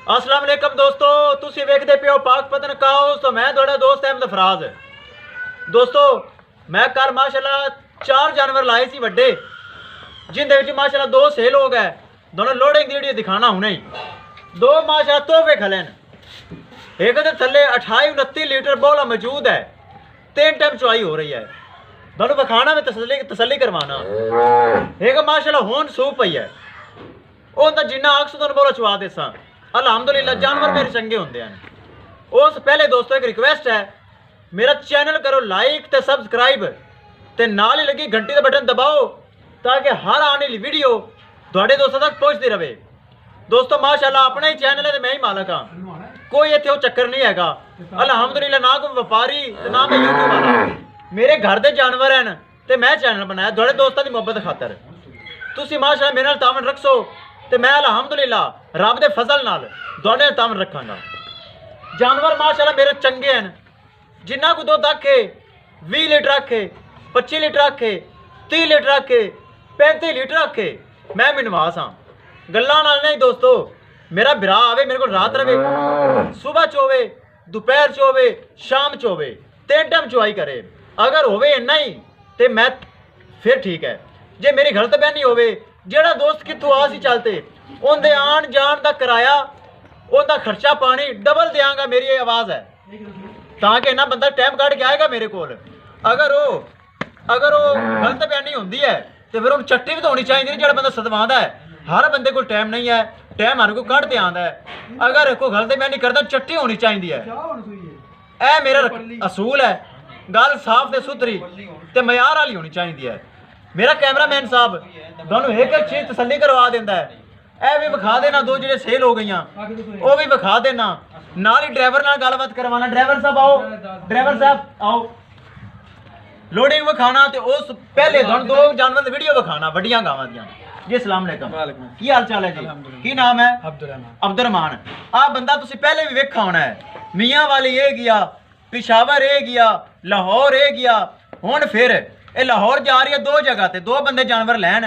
अस्सलाम वालेकुम दोस्तों, तुसी वेखदे पियो पाक पतन काउस। तो मैं थोड़ा दोस्त अहमद फराज। दोस्तों मैं कल माशाल्लाह 4 जानवर लाए सी वड्डे, जिंदे विच माशाल्लाह 2 सेल हो गए। दोनों लोडिंग वीडियो दिखाना हुणे ही। 2 माशाल्लाह तोहफे खले न। एक दे थल्ले 28-29 लीटर बोला मौजूद है। 3 टाइम चुआई हो रही है। दोनों बखाना में तसल्ली करवाना। एक माशाल्लाह होन सूप पई है, उनका जिन्ना अक्स दोनों बोला चुआ देसा। अलहमदुलिल्लाह जानवर मेरे चंगे होंगे हैं। उस पहले दोस्तों एक रिक्वेस्ट है, मेरा चैनल करो लाइक ते सबसक्राइब ते नाल ही लगी घंटी का बटन दबाओ ताकि हर आने वाली वीडियो थोड़े दोस्तों तक पहुंचती रहे। दोस्तों माशाल्लाह अपना ही चैनल है तो मैं ही मालक हाँ, कोई इतने वो चक्कर नहीं है। अलहमदुलिल्लाह ना कोई व्यापारी ना मैं यूट्यूब वाला, मेरे घर के जानवर हैं तो मैं चैनल बनाया थोड़े दोस्तों की मुहब्बत खातर। तुसी माशाल्लाह मेरे नाल तावन रखो तो मैं अलहमदुलिल्लाह रब के फजल नाल दोनों तावन रखांगा। जानवर माशाल्लाह मेरे चंगे हैं। जिन्ना को दुध आखे 20 लीटर आखे, 25 लीटर आखे, 30 लीटर आखे, 35 लीटर आखे, मैं मिनवास हाँ। गल्लां नाल नहीं दोस्तों, मेरा बिरा आवे मेरे को रात रवे, सुबह चोवे, दोपहर चोवे, शाम चोवे, 3 टाइम चुआई करे। अगर होवे इन्ना ही तो मैं फिर ठीक है। जे मेरी गलत बयानी होवे, जेड़ा दोस्त कितों आ सी चलते उनके आन जान का किराया उनका खर्चा पानी डबल देंगा। मेरी आवाज़ है ताकि ना बंदा टाइम कट के आएगा मेरे को। अगर वो गलत बयानी होती है तो फिर उन चट्टी भी तो होनी चाहिए जो बंदा सदवांदा है। हर बंदे को टाइम नहीं है, टाइम हर को कट आता है। अगर कोई गलत बयानी करता चट्टी होनी चाहिए है। यह मेरा असूल है। गल साफ ते सुथरी ते मयार वाली होनी चाहिए है। मेरा कैमरामैन साहब दोनों एक चीज़ तसल्ली करवा देता है। ए भी विखा देना 2 जो सेल हो गई वो भी विखा देना। नाल ही ड्राइवर नाल गलबात करवाना। ड्राइवर साहब आओ, ड्राइवर साहब आओ। लोडिंग विखाना तो उस पहले 2 जानवर की वीडियो विखाना वड्डियां गावां दियां। जी अस्सलाम वालेकुम, की हाल चाल है जी? की नाम है? अब्दुलरहमान। आ बंदा तुसी पहले भी वेखा होना है। मियाँ वाली ये गया, पिशावर ये गया, लाहौर ये गया, हुण फिर ये लाहौर जा रही है 2 जगह ते 2 बंदे जानवर लैन।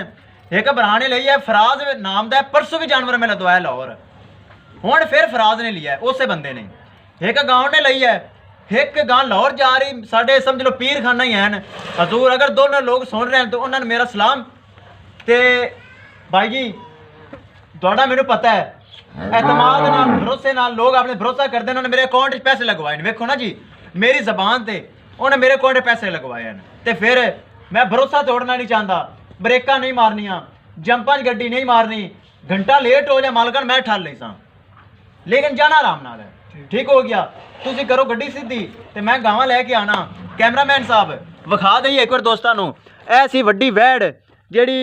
एक बराने ली है फराज नाम का, परसों भी जानवर मैं लदवाया लाहौर, हुण फिर फराज ने लिया उस बंदे ने। एक गांव ने ली है, एक गांव लाहौर जा रही। साढ़े समझ लो पीर खाना ही हैं हजूर। अगर दोनों लोग सुन रहे हैं तो उन्होंने मेरा सलाम। ते भाई जी थोड़ा मैनू पता है एतमाद नाल भरोसे नाल लोग अपने भरोसा करते हैं। उन्होंने मेरे अकाउंट में पैसे लगवाए हैं। वेखो ना जी मेरी जबान से उन्हें मेरे अकाउंट में पैसे लगवाए हैं। तो फिर मैं भरोसा तोड़ना नहीं चाहता, ब्रेक नहीं मारनिया, जंपा गड्डी नहीं मारनी। घंटा लेट हो जाए मालकन मैं ठल ली सा, लेकिन जाना आराम नाल है। ठीक हो गया, तुसी करो गड्डी सीधी तो मैं गाँव लैके आना। कैमरामैन साहब विखा दईए एक बार दोस्तों को। ऐसी वड्डी वैड़ जी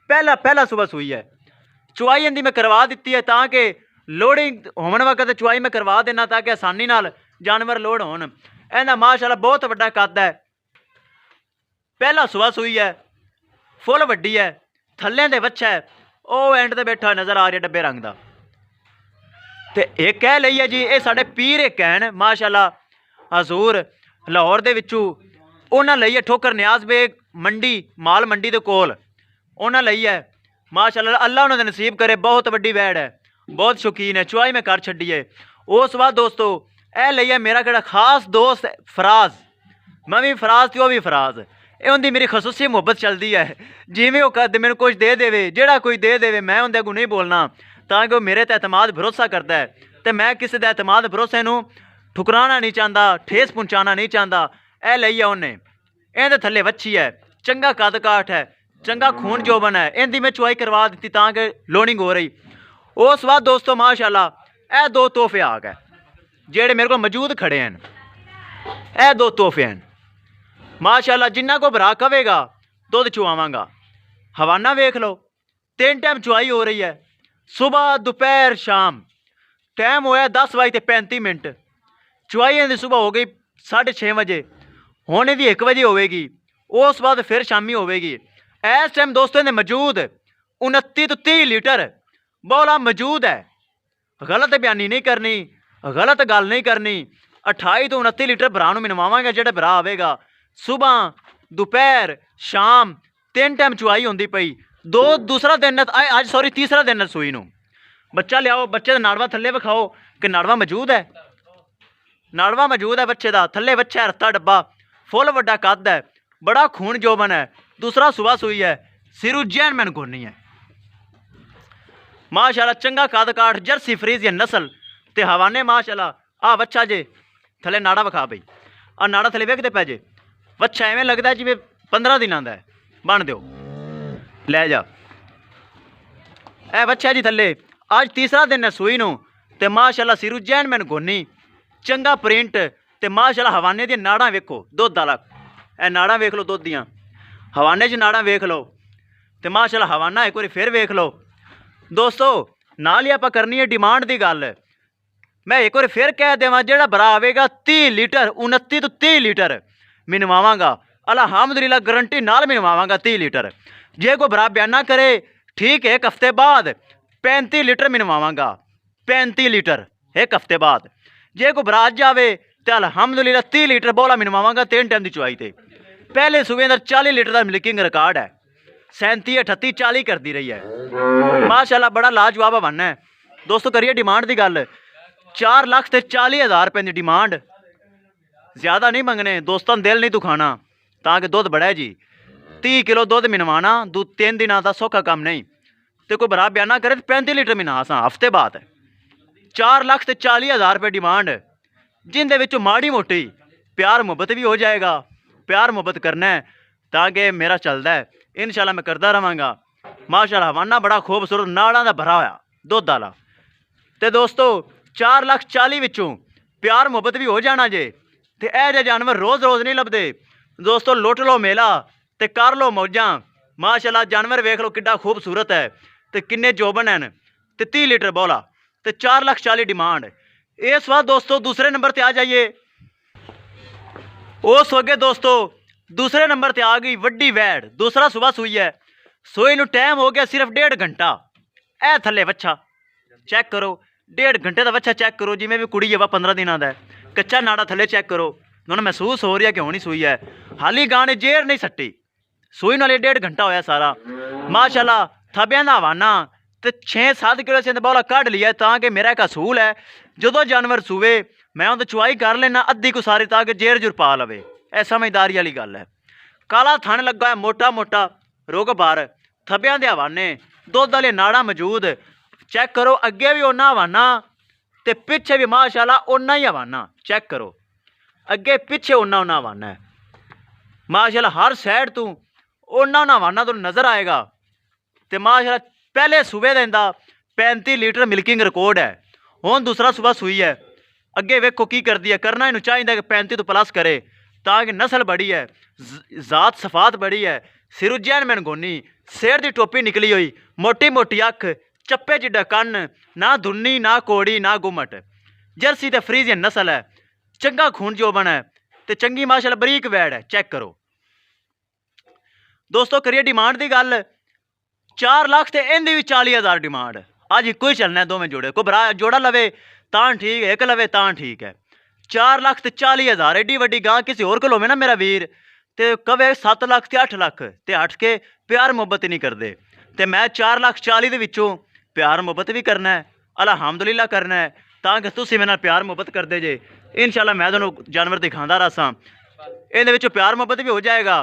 पहला सुबह सुई है। चुआई इनकी मैं करवा दी है ताकि लोडिंग होने वक्त चुआई मैं करवा देना ताकि आसानी नाल जानवर लोड होन। इहदा माशाल्लाह बहुत वड्डा कद है। पहला सुबह सुई है, फुल वड्डी है, थल्ले दे बच्चा है। वो एंड ते बैठा नज़र आ रहा डब्बे रंग का। तो एक कह ली है जी, ये साढ़े पीर एक हैं माशाल्लाह हजूर लाहौर दे विचों। उन्हें लई है ठोकर न्याज बेग मंडी, माल मंडी दे कोल उन्हें लई है माशाल्लाह। अल्लाह उन्होंने नसीब करे। बहुत वड्डी वैड़ है, बहुत शौकीन है। चुआई में कर छड़ी है। उस बाद दोस्तों ए लई है मेरा केड़ा खास दोस्त फराज। मैं भी फराज तो वह भी फराज। ये उनकी मेरी खसूसी मुहब्बत चलती है। जिमें वो कहते मैंने कुछ दे देवे, जेड़ा कोई दे देवे मैं उनके अगों नहीं बोलना ताकि वो मेरे ते एतमाद भरोसा करता है। तो मैं किसी के एतमाद भरोसे नूं ठुकराना नहीं चाहता, ठेस पहुँचाना नहीं चाहता। ए लई है उन्हें, इहदे थल्ले वच्छी है, चंगा कद काठ है, चंगा खून जोबन है। इनकी मैं चुआई करवा दी ताकि लोडिंग हो रही। उस बाद दोस्तों माशाल्लाह ए 2 तोहफे आ गए जेड़े मेरे को मौजूद खड़े हैं। ए 2 तोहफे हैं माशाल्लाह। जिन्ना को भरा कवेगा दुध चुआवांगा। हवाना वेख लो, 3 टाइम चुआई हो रही है, सुबह दोपहर शाम। टाइम होया 10:35। चुआई इनकी सुबह हो गई 6:30 बजे, होने की 1 बजे होगी। उस बाद फिर शामी होगी। इस टाइम दोस्तों ने मौजूद 29 तो 30 लीटर बोला मौजूद है। गलत बयानी नहीं करनी, गलत गल नहीं करनी। 28 तो 29 लीटर भरा मिनवावांगे जो भरा आवेगा। सुबह दोपहर शाम 3 टाइम चुआई होंदी पई। दूसरा दिन अज सॉरी तीसरा दिन रसोई नूं बच्चा लियाओ, बच्चे का नाड़वा थल्ले विखाओ कि नाड़वा मौजूद है। नाड़वा मौजूद है बच्चे का, थल्ले बच्चा है, रत्ता डब्बा, फुल वड्डा कद है, बड़ा खून जोबन है, दूसरा सुबह सुई है, सिरू जैन मैन गोनी है माशाल्लाह, चंगा कद काठ, जर्सी फ्रीजियन नस्ल ते हवाने माशाल्लाह। आ बच्चा जे थले नाड़ा विखा बई, आ नाड़ा थले वेखते पै जे, बच्चा एवें लगता जिवें 15 दिनां दा है। बन दो लै जा, ए बच्चा जी थले आज तीसरा दिन है सूई नूं ते माशाल्लाह सिरू जैन मैन गोनी, चंगा प्रिंट ते माशाल्लाह हवाने दी नाड़ां वेखो दुध वाला, ए नाड़ां वेख लो दुध दियां, हवाने च नाड़ां वेख लो ते माशाल्लाह हवाना एक बारी फिर वेख लो दोस्तों। नाल ही आपां करनी है डिमांड की गल। मैं एक बार फिर कह देवां, जेड़ा भरा आवेगा 30 लीटर 29 तो 30 लीटर मिनवावांगा, अलहमदुलिल्लाह गारंटी नाल मिनवावांगा 30 लीटर। जे कोई भरा बयाना करे ठीक है, एक हफ्ते बाद 35 लीटर मिनवावांगा, 35 लीटर एक हफ्ते बाद। जे कोई भरा अज आवे तो अलहमदुलिल्लाह 30 लीटर बोला मिनवावांगा 3 टाइम की चुआई ते। पहले सूबे अंदर 40 लीटर का मिल्किंग रिकॉर्ड है, 37 38 40 करती रही है माशाल्लाह, बड़ा लाजवाब हवाना है दोस्तों। करिए डिमांड की गल, 4,40,000 रुपए की डिमांड, ज़्यादा नहीं मंगने दोस्तों, दिल नहीं दुखाना ताकि दुध बड़ा है जी। 30 किलो दुध मिनवाना 2-3 दिन का सौखा काम नहीं, तो कोई भरा बयाना करे तो 35 लीटर मिना असा हफ्ते बाद। 4,40,000 रुपये डिमांड, जिंदे विचों माड़ी मोटी प्यार मुहब्बत भी हो जाएगा। प्यार मुहब्बत करना है ताकि मेरा चलता है, इंशाल्लाह मैं करता रहांगा माशाल्लाह। हवाना बड़ा खूबसूरत नाड़ा का भरा होया दुध वाला। तो दोस्तों 4,40,000 विचों प्यार मुहब्बत भी हो जाना जे, तो यह जे जानवर रोज़ रोज़ नहीं लभदे दोस्तों। लुट लो मेला तो कर लो मौजां माशाल्लाह। जानवर वेख लो किड्डा खूबसूरत है, तो किन्ने जोबन हैं, तो 30 लीटर बोला, तो 4,40,000 डिमांड। इस बार दोस्तों दूसरे नंबर पर आ जाइए। उस अगे दोस्तों दूसरे नंबर पर आ गई वड्डी वैड़, दूसरा सुबह सूई है, सूई नूं टाइम हो गया सिर्फ 1.5 घंटा। ए थले बच्चा चेक करो, 1.5 घंटे का बच्चा चेक करो, जिमें भी कुड़ी है वह 15 दिनों का है, कच्चा नाड़ा थले चेक करो, उन्होंने महसूस हो रहा है कि होनी सूई है, हाली गाने जेर नहीं सट्टी, सूई नाले 1.5 घंटा होया सारा माशाल्लाह। थब्यां दा हवाना तो 6-7 किलो से बौला कढ़ लिया, ताकि मेरा एक असूल है जो जानवर सूवे मैं उन्हें चुआई कर लेना अद्धी को सारी, ताकि जेर जुर पा लवे। यह समझदारी वाली गल है। काला थन लगा है, मोटा मोटा रुग बार, थब्यां दे हवाने, दुध वाले नाड़ा मौजूद, चेक करो अगे भी उन्ना हवाना तो पिछे भी माशाल्लाह उन्ना ही हवाना, चेक करो अगे पिछे उन्ना उन्ना हवाना है माशाल्लाह। हर साइड तू उन्ना उन्ना हवाना तुहानूं नज़र आएगा। तो माशाल्लाह पहले सूबे का 35 लीटर मिल्किंग रिकॉर्ड है, हुण दूसरा सुबह सूई है, अगे वेखो की करती है। करना इनू चाहिए कि 35 तो प्लस करे, ताकि नस्ल बड़ी है, जात सफात बड़ी है, सिरू जैन मैन गोनी, सिर की टोपी निकली हुई, मोटी मोटी अख, चप्पे जिड्डा कन्न, ना धुन्नी ना कोड़ी ना गुमट, जर्सी तो फ्रीजियन नस्ल है, चंगा खून जोबन है, तो चंगी माशाल्लाह बरीक वैड़ है, चेक करो दोस्तों। करिए डिमांड की गल, 4 लाख तो इन्दी भी 40,000 डिमांड। अज इको ही चलना है, दोवें जोड़े, कोई भरा जोड़ा लवे तां ठीक है, एक लवे तां ठीक है। 4,40,000 एडी वड्डी गां किसी होर कोल होवे ना मेरा वीर, तो कवे 7 लाख ते 8 लाख ते हट के प्यार मुहब्बत नहीं करते। तो मैं 4,40,000 दे विचों प्यार मुहब्बत भी करना है, अलहमदुलिल्लाह करना है, ताकि तुसीं मेरे नाल प्यार मुहब्बत करते जे। इंशाल्लाह मैं तुहानूं जानवर दिखांदा रहां, इहदे विचों प्यार मुहब्बत भी हो जाएगा।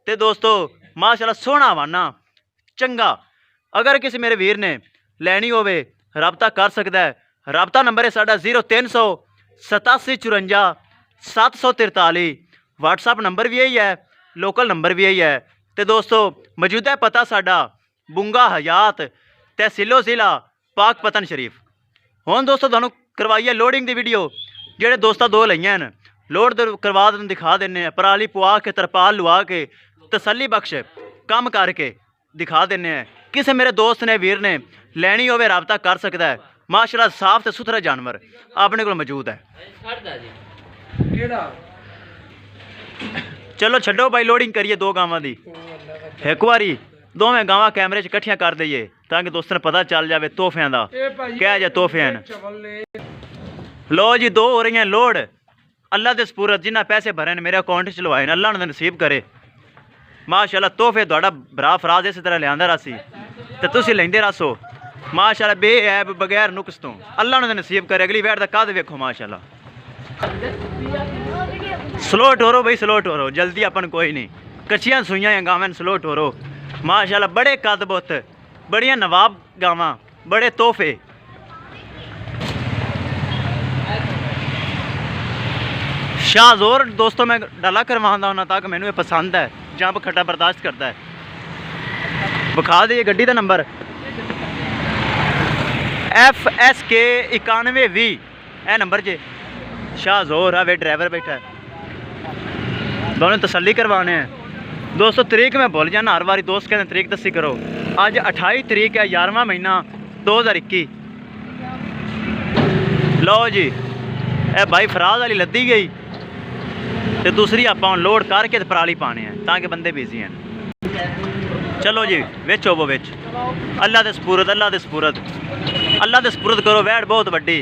तो दोस्तों माशाल्लाह सोहना हवाना चंगा। अगर किसी मेरे वीर ने लैनी होवे रबता कर सकता है। रबता नंबर है साडा 0300 8754 743। व्हाट्सअप नंबर भी यही है, लोकल नंबर भी यही है। तो दोस्तों मौजूदा पता साडा बुंगा हयात तहसीलो जिला पाक पतन शरीफ। हुण दोस्तों तुहानूं करवाइए लोडिंग की वीडियो, जेडे दोस्तां 2 लईआं न लोड करवा दिखा देने, पराली पुआ के तरपाल लुआ के तसली बख्श काम करके दिखा देने हैं। किसी मेरे दोस्त ने वीर ने लैनी होवे रबता कर सकता है। माशाल्लाह साफ तो सुथरा जानवर अपने को मौजूद है। चलो छड्डो भाई, लोडिंग करिए 2 गावां दी। एक बारी दोवें गावां कैमरे च कट्ठियां कर दईए, ताकि दोस्तों ने पता चल जाए तोहफियां दा क्या जे तोहफे हैं। लो जी 2 हो रही हैं लोड, अल्लाह दे सपूरत। जिन्ना पैसे भरे ने मेरे अकाउंट च लवाए ने, अल्लाह ने नसीब करे माशाल्लाह। तोहफे तुहाडा भरा फराज इस तरह लियांदा रसी, तो तुसीं लैंदे रसो। माशाल्लाह बेऐब बगैर नुक्स तो अल्लाह ने नसीब करे। अगली वैट का कद वेखो माशाल्लाह। स्लो टोरो भाई स्लो टोरो, जल्दी अपन कोई नहीं। कच्चियां सुइयां गावें स्लो टोरो माशाल्लाह। बड़े कद बुत, बड़ियां नवाब गावां, बड़े तोहफे। शाहजोर दोस्तों मैं डाला करवांदा हूं ताकि मैनू ये पसंद है, जंप खट्टा बर्दाश्त करता है। विखा दिए गड्डी का नंबर FSK 9120 ए नंबर जे। शाहजोर है वे ड्राइवर बैठा है, दोनों तसल्ली करवाने हैं। दोस्तों तरीक मैं भूल जाना हर बारी, दोस्त कहते तरीक दसी करो। अज 28 तरीक है 11वां महीना 2021। लो जी ए भाई फराज वाली लद्दी गई तो दूसरी आप लोड करके तो पराली पाने हैं ताकि बंदे बिजी हैं। चलो जी विच होवो विच। अल्लाह दे सपुरद, अल्लाह दे सपुरद, अल्लाह दे सपुरद करो। वैड़ बहुत वड्डी,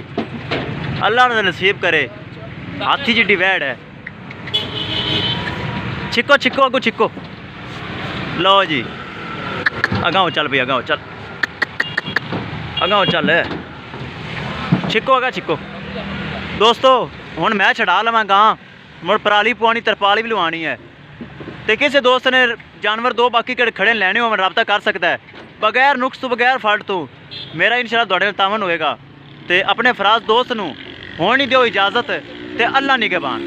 अल्लाह ने नसीब करे। हाथी जिड्डी वैड़ है। छिको छिको अगो छिको। लो जी अगाओ चल भाई, अगाओ चल, अगाओ चल, छिको अगा छिको। दोस्तों हुण मैं छड़ा लवां गां, मुड़ पराली पवानी, तरपाली भी लवानी है। तो किसी दोस्त ने जानवर दो बाकी खड़े लैने हो रब्ता कर सकता है बगैर नुक्स तो बगैर फट तो। मेरा इंशाअल्लाह तुहाडे नाल तावन होएगा। तो अपने फराज दोस्त नूं होण नहीं दिओ इजाज़त, तो अल्लाह निगहबान।